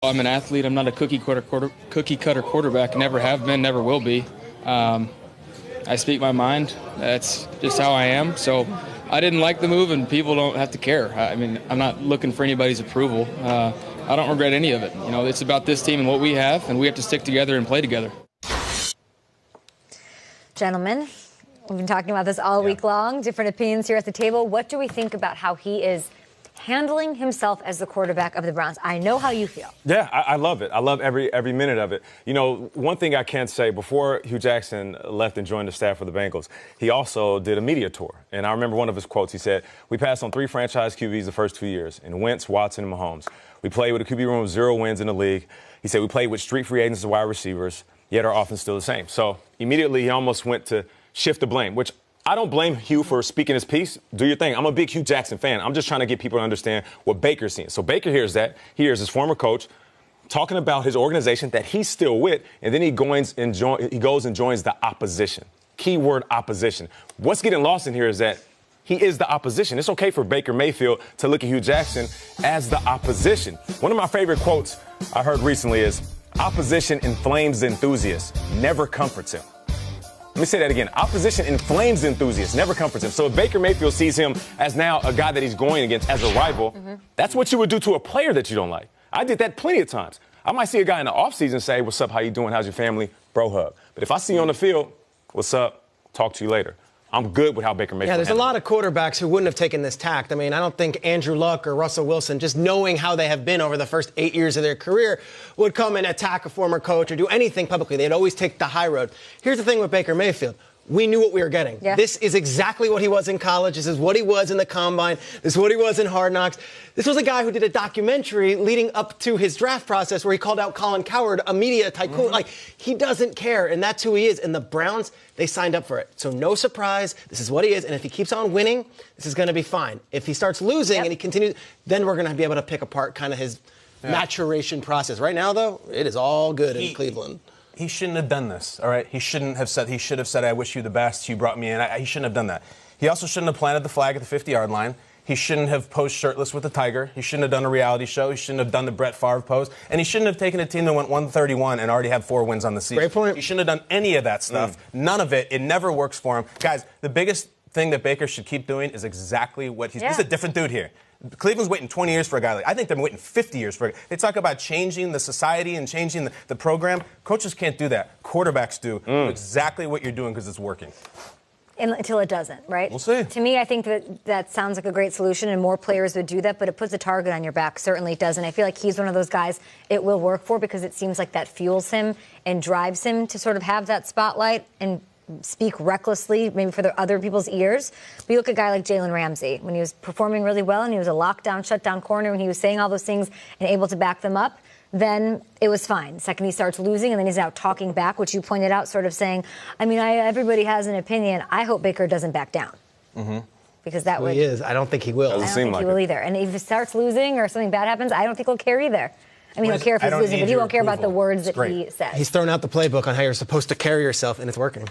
I'm an athlete. I'm not a cookie cutter quarterback. Never have been, never will be. I speak my mind. That's just how I am. So I didn't like the move, and people don't have to care. I mean, I'm not looking for anybody's approval. I don't regret any of it. You know, it's about this team and what we have, and we have to stick together and play together. Gentlemen, we've been talking about this all week long. Different opinions here at the table. What do we think about how he is handling himself as the quarterback of the Browns? I know how you feel. Yeah, I love it. I love every minute of it. You know, one thing I can say, before Hue Jackson left and joined the staff for the Bengals, he also did a media tour. And I remember one of his quotes. He said, "We passed on 3 franchise QBs the first 2 years, in Wentz, Watson, and Mahomes. We played with a QB room of 0 wins in the league." He said, "We played with street free agents and wide receivers, yet our offense still the same." So immediately he almost went to shift the blame, which I don't blame Hue for speaking his piece. Do your thing. I'm a big Hue Jackson fan. I'm just trying to get people to understand what Baker's seeing. So Baker hears that. He hears his former coach talking about his organization that he's still with, and then he goes and joins the opposition. Keyword opposition. What's getting lost in here is that he is the opposition. It's okay for Baker Mayfield to look at Hue Jackson as the opposition. One of my favorite quotes I heard recently is, "Opposition inflames the enthusiast, never comforts him." Let me say that again. Opposition inflames the enthusiast, never comforts him. So if Baker Mayfield sees him as now a guy that he's going against as a rival, that's what you would do to a player that you don't like. I did that plenty of times. I might see a guy in the offseason say, "What's up? How you doing? How's your family?" Bro hug. But if I see you on the field, "What's up? Talk to you later." I'm good with how Baker Mayfield. Yeah, there's a lot of quarterbacks who wouldn't have taken this tact. I mean, I don't think Andrew Luck or Russell Wilson, just knowing how they have been over the first 8 years of their career, would come and attack a former coach or do anything publicly. They'd always take the high road. Here's the thing with Baker Mayfield. We knew what we were getting. Yeah. This is exactly what he was in college. This is what he was in the combine. This is what he was in Hard Knocks. This was a guy who did a documentary leading up to his draft process where he called out Colin Cowherd, a media tycoon. Like, he doesn't care, and that's who he is. And the Browns, they signed up for it. So no surprise. This is what he is. And if he keeps on winning, this is going to be fine. If he starts losing and he continues, then we're going to be able to pick apart kind of his maturation process. Right now, though, it is all good in Cleveland. He shouldn't have done this, all right? He should have said, "I wish you the best. You brought me in." He shouldn't have done that. He also shouldn't have planted the flag at the 50-yard line. He shouldn't have posed shirtless with the tiger. He shouldn't have done a reality show. He shouldn't have done the Brett Favre pose. And he shouldn't have taken a team that went 131 and already had 4 wins on the season. Great point. He shouldn't have done any of that stuff. None of it. It never works for him. Guys, the biggest thing that Baker should keep doing is exactly what he's a different dude here. Cleveland's waiting 20 years for a guy like, I think they're waiting 50 years for a guy. They talk about changing the society and changing the program. Coaches can't do that. Quarterbacks do. Do exactly what you're doing because it's working. Until it doesn't, right? We'll see. To me, I think that sounds like a great solution, and more players would do that, but it puts a target on your back. Certainly it does, and I feel like he's one of those guys it will work for because it seems like that fuels him and drives him to sort of have that spotlight and speak recklessly, maybe for the other people's ears. But you look at a guy like Jalen Ramsey, when he was performing really well and he was a lockdown, shutdown corner, and he was saying all those things and able to back them up, then it was fine. The second he starts losing, and then he's out talking back, which you pointed out, sort of saying, everybody has an opinion. I hope Baker doesn't back down. Because that would... He is. I don't think he will. I don't think he will either. And if he starts losing or something bad happens, I don't think he'll care either. I mean, he'll care if he's losing, but he won't care about the words that he says. He's thrown out the playbook on how you're supposed to carry yourself, and it's working.